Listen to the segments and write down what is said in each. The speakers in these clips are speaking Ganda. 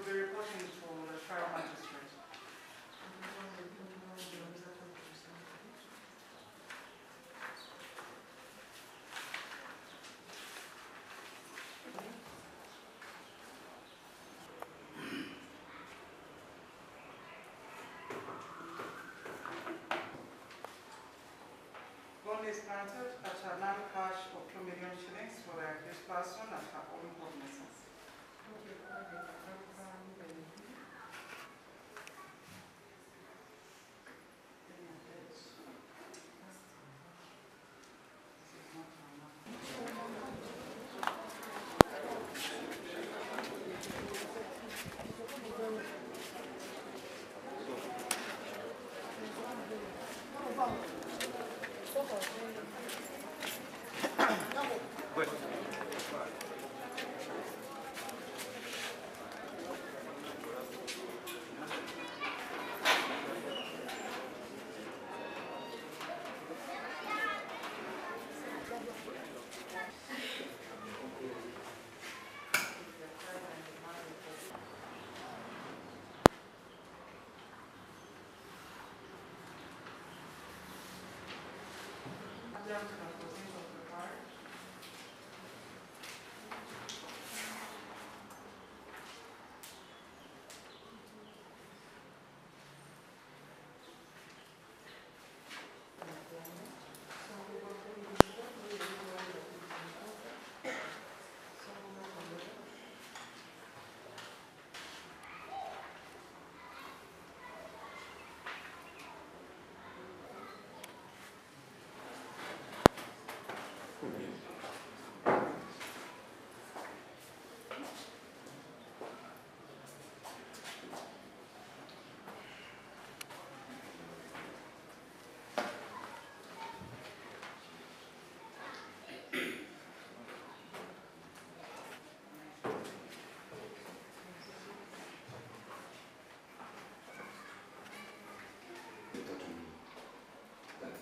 be reporting to the trial magistrate. Bond is granted at a land cash of 2 million shillings for the accused person at her own cognizance.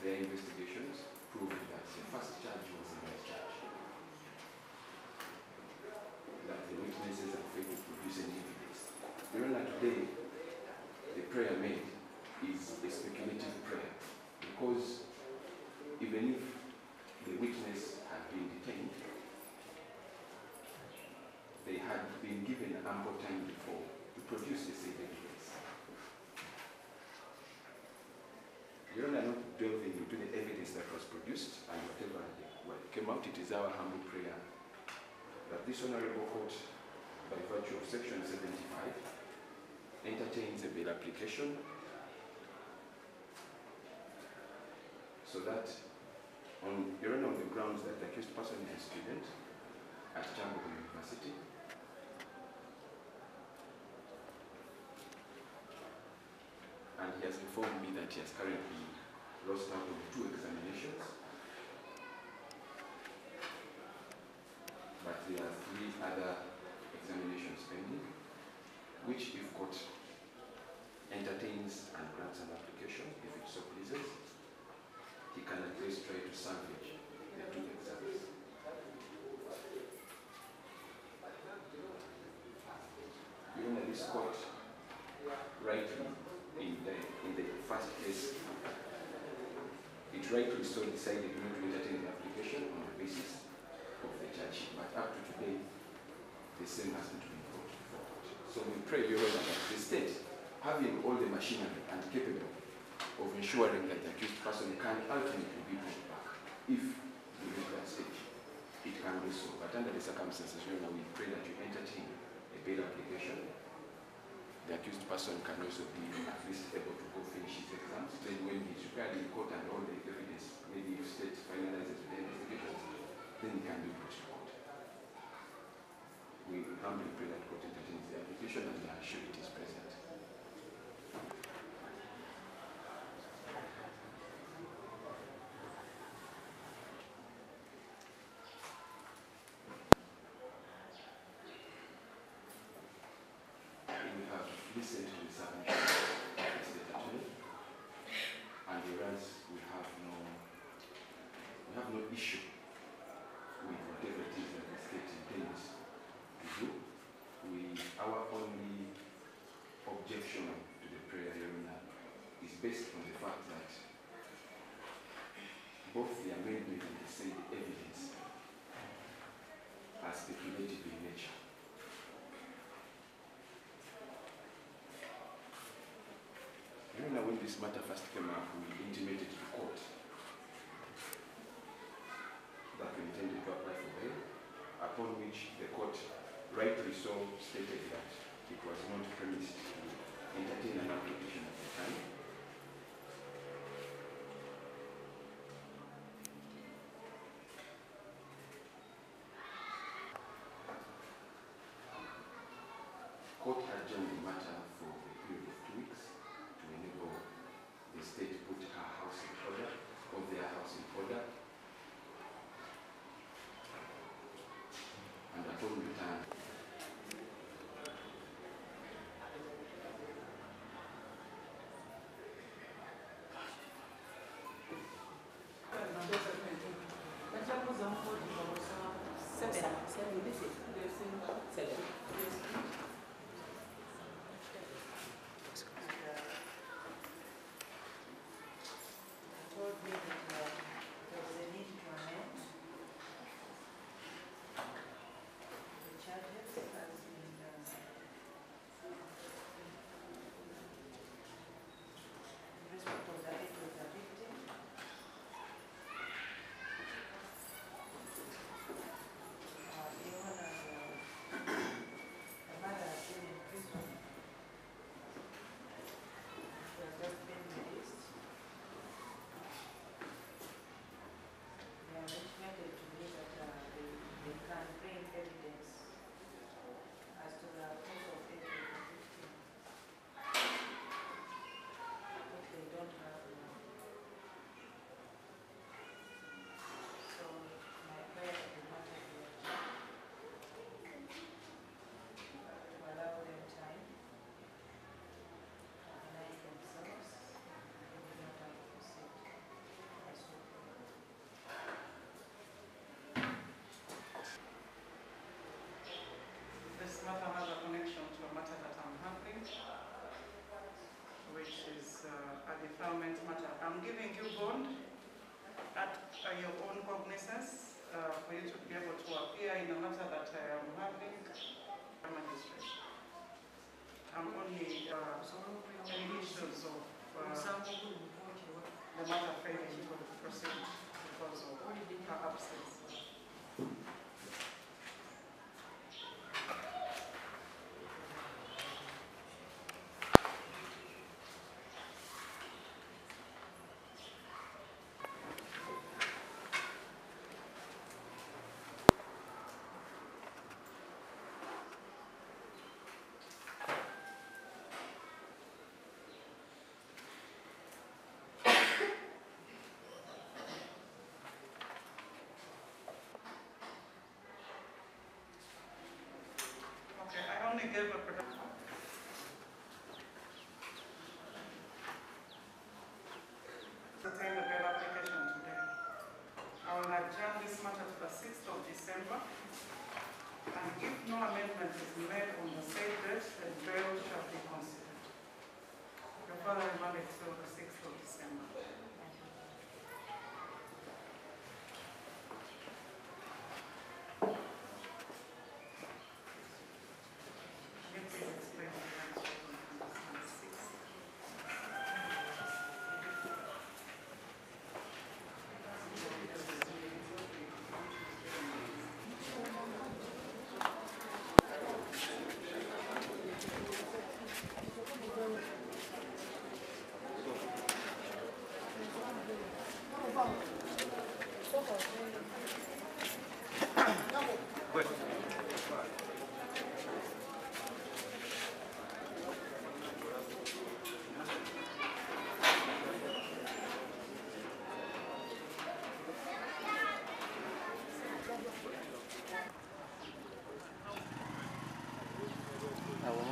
Their investigations proved that the first charge was a right charge. That the witnesses have failed to produce any evidence. Remember today, the prayer made is a speculative prayer because even if the witness had been detained, they had been given ample time before to produce the said evidence. You're not delving into the evidence that was produced and whatever came out. It is our humble prayer that this Honorable Court, by virtue of Section 75, entertains a bail application so that on the grounds that the accused person is a student at Kyambogo University, and he has informed me that he has currently lost out on 2 examinations, but there are 3 other examinations pending, which if court entertains and grants an application, if it so pleases, he can at least try to salvage the 2 exams. Even at this court, rightly, in the first case, it rightly so decided not to entertain the application on the basis of the charge sheet. But up to today, the same hasn't been brought forward. So we pray, Your Honor, that the state, having all the machinery and capable of ensuring that the accused person can ultimately be brought back, if we reach that stage, it can do so. But under the circumstances, Your Honor, we pray that you entertain a bail application. The accused person can also be at least able to go finish his exams. Then when he's prepared in court and all the evidence, maybe if state finalizes the investigations, then he can be put to court. We humbly pray that court entertains the application and are sure it is present. Listen to the submission of the state attorney, and whereas we have no issue with whatever it is that the state intends to do. Our only based on the fact that both the amendment and the said evidence are speculative in nature. When this matter first came up, we intimated to the court that we intended to apply for bail, upon which the court rightly so stated that it was not premised to entertain an application at the time. Court adjourned the matter for a period of 2 weeks to enable the state to put her house in order, or their house in order, and upon return, this matter has a connection to a matter that I'm handling, which is a deferment matter. I'm giving you bond at your own cognizance for you to be able to appear in a matter that I am handling. I'm only any issues of the matter failing to proceed because of her absence. I only gave a production. Entertain the bail application today. I will adjourn this matter to the 6th of December, and if no amendment is made on the said date, the bail shall be considered. Your father remanded till the 6th of December.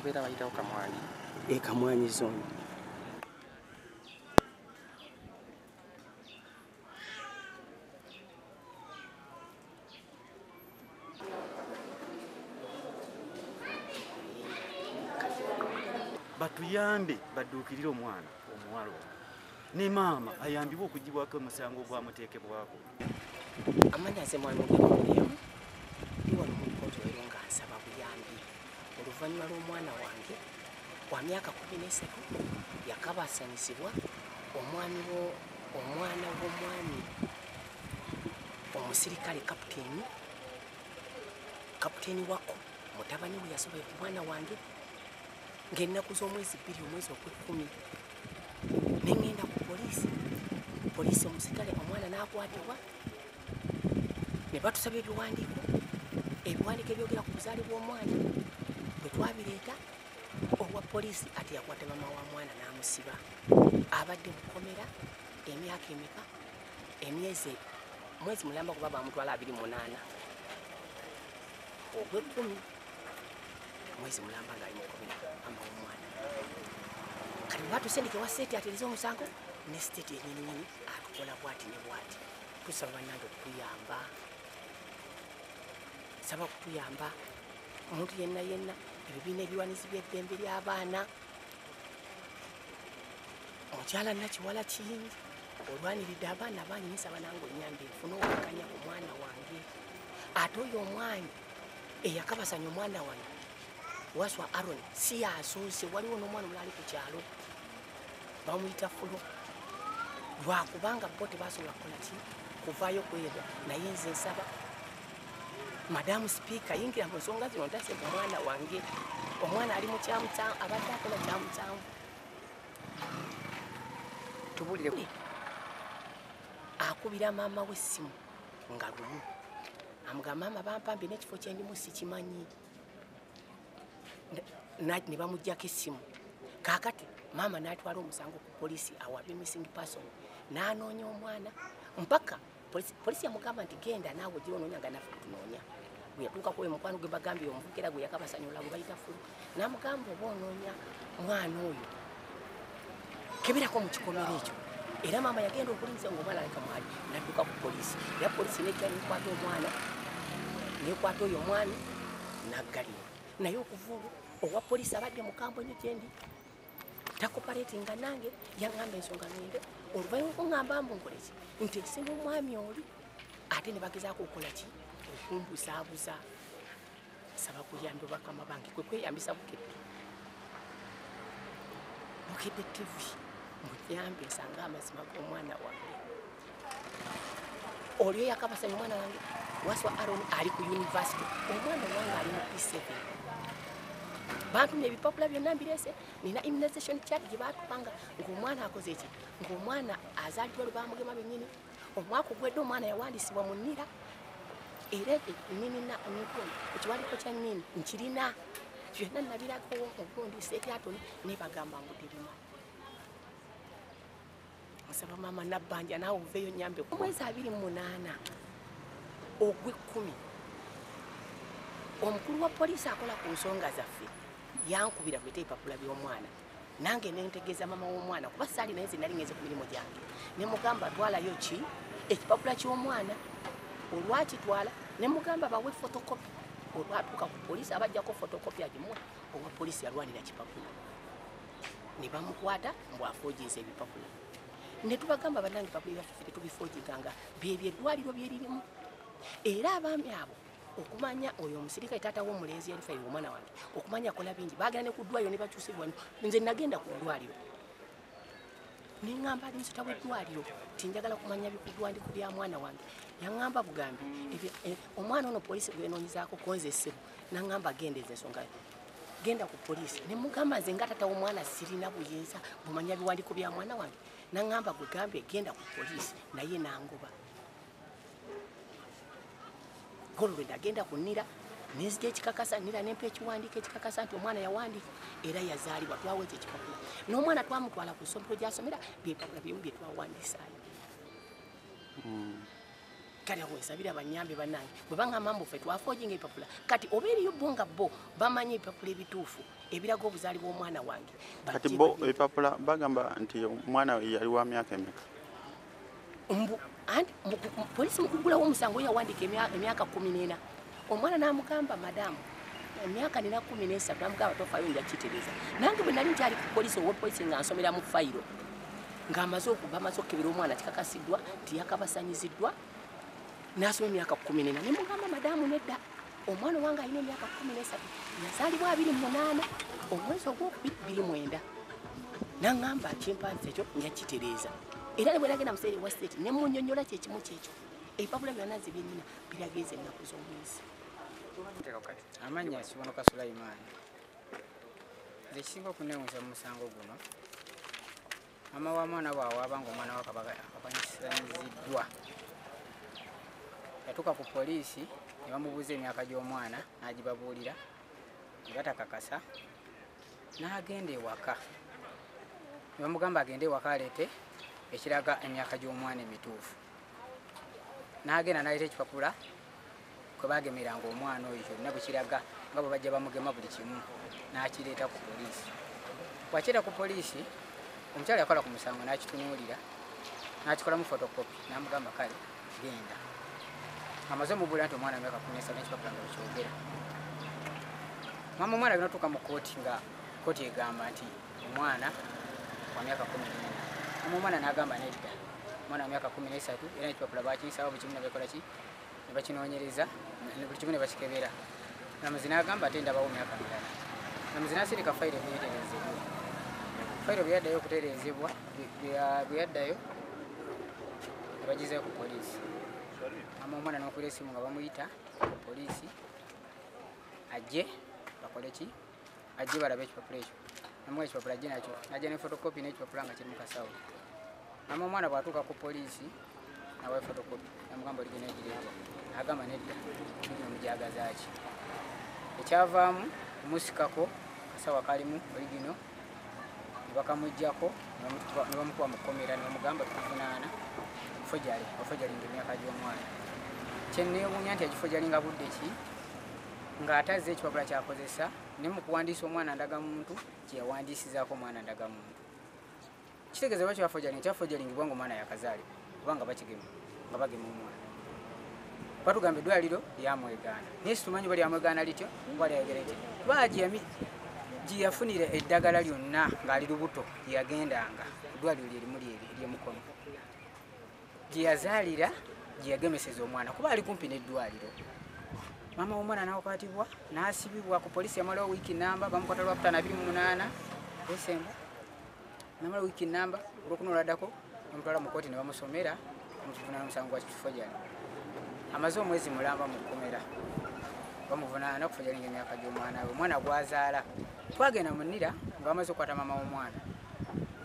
Beera bayitawo kamwanyi. Kamwanyi zone. Batuyambe badduukirire omwana omuwala ono. ne maama ayambibwa okugibwako omusango ogwamuteekebwako. Amanyaze mwami mugemu ndiwano mu kkooti leero nga nsaba buyambi oluvannyuma lw'omwana wange wa myaka 13 yakabasanyisibwa omwana w'omwami omusirikale kapiteeni wako mutabani we yasoboye ku mwana wange ng'ennaku z'omwezi 2 omwezi ogw'ekkumi ne ŋŋenda ku poliisi omusirikale omwana n'akwatibwa ne batusaba ebiwandiiko ebyogera ku buzaale bw'omwana bwe twabireeta owa poliisi ati yakwata mama wa mwana n'amusiba abadde mukomera emyaka emeka mwezi mulamba kuba bamutwala 28 ogw'ekkumi mwezi mulamba ng'ali mukomera mama w'omwana kati batusendeke wa state atereza omusango ne state yennyini atukola bwati ne bwati tusaba bannange okutuyamba saba kutuyamba omuntu yenna ebibiina ebiwanizi by'eddembe ly'abaana omukyala nakiwala kingi olwaniridde abaana abangi nsaba nange onyambe nfune okukanya ku mwana wange ate oyo omwami eyakabasanya omwana wange waswa Aaron si yasoose waliwo n'omwana omulala ali ku kyalo bamuyita fulo lwakubanga bo tebasobola kukola ki kuvaayo kwebwa naye nze nsaba Madamu Speaker yingira mu nsonga zino ntase ku mwana wange omwana ali mu kyamusanvu abadde akola kyamusanvu tubulire akubira maama w'essimu nga lumu amugamba maama bampambye n'ekifo kye ndimu sikimanyi ne bamuggyako essimu kaakati maama n'atwala omusango ku poliisi awabe missing person n'anoonya omwana mpaka poliisi yamugamba nti genda naawe gira onoonya nga naffe tunoonya bwe yatuuka kuwe mukwano gwe bagambye omuvukera gwe yakabasanyula gwe bayita fulu n'amugamba oba onoonya mwana oyo keberako mu kikomero ekyo era maama yagenda okulinza ng'omwana aleka mwali n'adduka ku poliisi era poliisi nejja nekwata omwana nekwata oyo omwami n'aggalira naye okuvuulu owa poliisi abadde mukambwe nnyo gyendi takoparatinga nange yaŋŋamba ensonga ngende oluvannyuma okuŋŋamba mbunkoleki nti ekisinga omwami oli ate ne bagezaako okukola ki okumbusaabuza saba kuyambe bakama bange kwe kweyambisa bukedde TV muyambe nsanga amazima g'omwana wange olyo yakabasanya omwana wange waswa Aaron ali ku university omwana wange ali mu P7 bantumye ebipapula byonna mbirese nina immunization card gye baatupanga ng'omwana akoze eki ng'omwana azaalibwa lwe bamugema bennyini omwaka ogwedde omwana yawandisibwa mu nnira era nina ekiwandiiko kya nnini nkirina byonna nabirako obundi sekyatoni nebagamba ngudirima nsaba maama nabbanja naawe oveeyo nyambe omwezi 28 ogw'ekkumi omukulu wa poliisi akola ku nsonga zaffe yankubira kweta ebipapula by'omwana nange nentegeeza mama w'omwana kuba saali naye ze nali ngeze ku mirimu gyange ne mugamba twalayo ki ekipapula ky'omwana olwakitwala ne mugamba bawe fotokopi olwatuuka ku poliisi abajjako fotokopi agimuwa owa poliisi yalwanira kipapula ne bamukwata mbwafoojiza ebipapula ne tubagamba bannange ebipapula byaffe tetubifoojiganga byebyo eddwaliro byeririmu era abaami abo okumanya oyo omusirikale taata w'omulenzi yali fayiro omwana wange okumanya akola bingi baagenda ne ku ddwaliro ne bakyusibwa nze nagenda ku ddwaliro neŋŋamba ali musota w'eddwaliro tinjagala kumanya bikuddwandiko bya mwana wange yaŋŋamba bugambi omwana ono poliisi gwenoonyezaako konze ssebo naŋŋamba gendeza ensonga genda ku poliisi ne mugamba nze nga taata w'omwana sirina buyinza bumanya biwandiiko bya mwana wange naŋŋamba gwe gambye genda ku poliisi naye nangoba olwo lwe nagenda ku nnira nenzija ekikakasa nnira nempa ekiwandiiko ekikakasa nti omwana yawandiika era yazaalibwa twawa ekyo ekipapula n'omwana twamutwala ku ssomero gy'asomera byepapula byemu bye twawandisaayo kati awo nsabira banyambe bannange bwe baŋŋamba mbu ffe twafoojinga ebipapula kati oba eriyo bo nga bo bamanyi ebipapula ebituufu ebiraga obuzaali bw'omwana wange kati bo ebipapula bagamba nti omwana yali wa myaka emeka polisi mukugulawo omusango yawandiika emyaka 14 omwana n'amugamba madamu emyaka nina 13 namugamba tofayo njakitereeza nange bwe nali nkyali ku polisi owa polisi nga nsomera mu fayiro ng'amaze okukebera omwana kikakasiddwa tiyakabasanyiziddwa n'asoma emyaka 14 ne mugamba madamu nedda omwana wange alina emyaka 13 yazaalibwa 28 omwezi ogw'okubiri 29 n'aŋŋamba kimpandiisa ekyo ngakitereeza era ne bwe nagenda mu State wa State ne munnyonnyola kyekimu kyekyo ebipapula byonna nze byennyina birageeza ennaku z'omwezi. Amanya Kibonoka Sulaimaani. Nze kisinga okuneewuunya mu musango guno mama wa mwana waabwe abanga omwana we akabanyisanyiziddwa yatuuka ku poliisi ne bamubuuza emyaka gy'omwana n'agibabuulira ne batakakasa n'agenda ewaka ne bamugamba agende ewaka aleete ekiraga emyaka gy'omwana emituufu n'agenda n'aleeta ekipapula kwe baagemeranga omwana oyo kyonna bwe kiraga nga bwe bajja bamugema buli kimu n'akireeta ku poliisi. Bw'akireeta ku poliisi omukyala yakola ku musango n'akitunuulira n'akikolamu fotokopi n'amugamba kale genda amaze omubuulira nti omwana myaka 13 n'ekipapula nga bwekyogera. Mama omwana agenda otuuka mu kooti nga kooti egamba nti omwana wa myaka 14. Mama omwana n'agamba nedda omwana wa myaka 13 era n'ekipapula baakiyisaawo buli kimu ne bekola ki ne bakinoonyereza buli kimu ne bakikebera. Namuzi n'agamba ate ndabawo myaka mirala. Namuzi n'asirika fayiro byetereezebwa. Fayiro bwe yaddayo okutereezebwa bwe yaddayo ne bagizeeyo ku poliisi. Mama omwana n'okuira essimu nga bamuyita ku poliisi ajje bakole ki ajje balabe ekipapula ekyo namuwa ekipapula ajje nakyo najja ne fotokopi n'ekipapula nga kiri mu kasawo. Mama omwana bw'atuuka ku poliisi nawa fotokopi namugamba oligina egireetwa agamba nedda gino mujagaza ki ekyavaamu kumusikako kasawa kalimu oligino ne bakamuggyako ne bamukuba mu kkomera ne bamugamba tukuvunaana ofojalinga emyaka gy'omwana. Kyenneewuunya nti agifojalinga budde ki ng'atazza ekipapula kyakozesa ne mu kuwandiisa omwana ndagamuntu kye yawandiisizaako omwana ndagamuntu. Kitegeeza oba kyafojalinga kyafojalingibwa ng'omwana yakazaalibwa kubanga bakigema nga bagema omwana. Batugamba eddwaliro lyamwegaana naye situmanyi oba lyamwegaana lityo oba lyayogera eti baagiyami gye yafunira eddagala lyonna ng'ali lubuto gye yagendanga eddwaliro lyerimu ery'emukono gye yazaalira gye yagemeseza omwana kuba ali kumpi n'eddwaliro. Mama w'omwana n'akwatibwa n'asibibwa ku poliisi yamalawo wiiki namba bamukwata lwa 28 Desemba namala wiiki namba olwokuna oladdako bamutwala mu kooti ne bamusomera omuvunaana omusango gwa kifojali. Amaze omwezi mulamba mu kkomera bamuvunaana okufojalinga emyaka gy'omwana we omwana gwazaala. Twagenda mu nnira nga bamaze okukwata mama w'omwana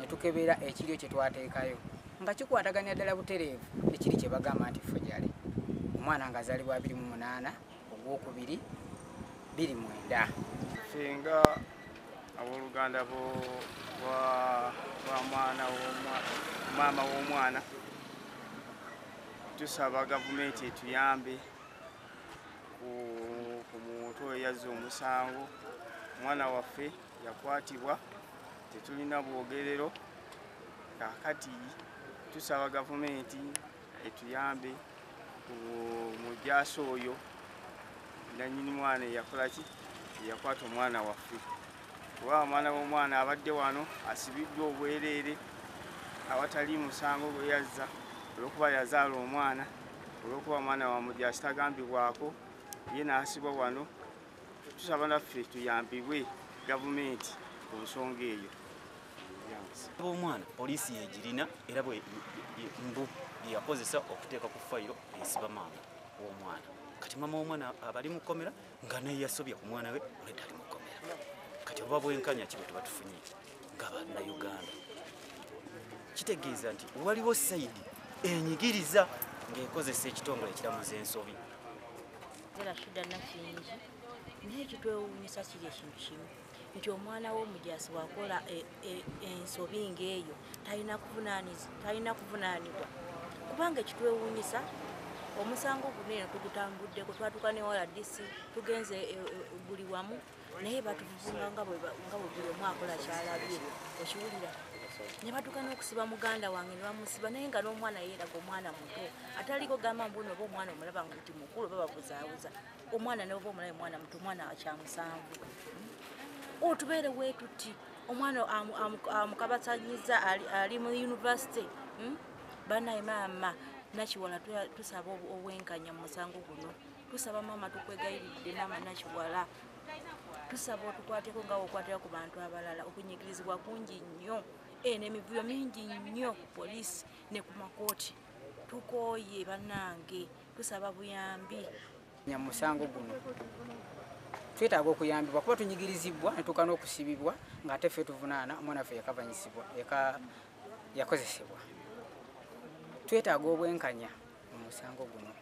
ne tukebera ekiryo kye twateekayo nga kikwataganya ddala butereevu ekiri kye bagamba nti fojali. Omwana ng'azaalibwa 28 ogwokubiri 29. Fenga abooluganda mama w'omwana tusaba gavumenti etuyambe ku muntu oyo yazza omusango. Omwana waffe yakwatibwa tetulina bwogerero kakati tusaba gavumenti etuyambe ku mujaasi oyo nannyini mwana eyakola ki yakwata omwana waffe kuba omwana w'omwana abadde wano asibiddwa obwereere awatali musango gwe yazza olw'okuba yazaala omwana olw'okuba omwana wa mujaasi tagambibwako ye n'asibwa wano. Tusaba naffe tuyambibwe gavumenti ku nsonga eyo. Omwana poliisi yegirina era mbu yakozesa okuteeka ku fayiro esiba maama w'omwana. Kati maama w'omwana abali mu kkomera nga naye yasobya ku mwana we olwedda ali mu kkomera. Kati oba bwenkanya ki bwe tuba tufunye ng'Abannayuganda. Kitegeeza nti waliwo sayidi enyigiriza ng'ekozesa ekitongole ekiramuza ensobi. Era shida nakingi naye kitwewuunyisa kiri ekintu kimu nti omwana w'omujaasi bw'akola ensobi ng'eyo talina kuvunaanibwa kubanga ekitwewuunyisa omusango guno eno tugutambuddeko twatuuka ne RDC tugenze buli wamu naye batuvunga nga bwe buli omu akola kyalabye okiwulira ne batuuka n'okusiba muganda wange ne bamusiba naye nga n'omwana yeeraga omwana muto ataliko gamba mbuno oba omwana omulaba nti mukulu oba babuzaabuza omwana ne oba omulabe mwana muto omwana wa kyamusanvu otubeere weetuti omwana amukabasanyiza ali mu university. Banaye maama Nakiwala tusaba obwenkanya mu musango guno. Tusaba maama tukwegayiridde maama Nakiwala. Tusaba otukwateko nga okwatira ku bantu abalala. Okunyigirizibwa kungi nnyo n'emivuyo mingi nnyo ku poliisi ne ku makooti. Tukooye bannange, tusaba buyambi. Musango guno twetaaga okuyambibwa kuba tunyigirizibwa ne tukana okusibibwa ng'ate ffe tuvunaana omwana ffe yakavanyisibwa yakozesebwa. Twetaaga obwenkanya mu musango guno.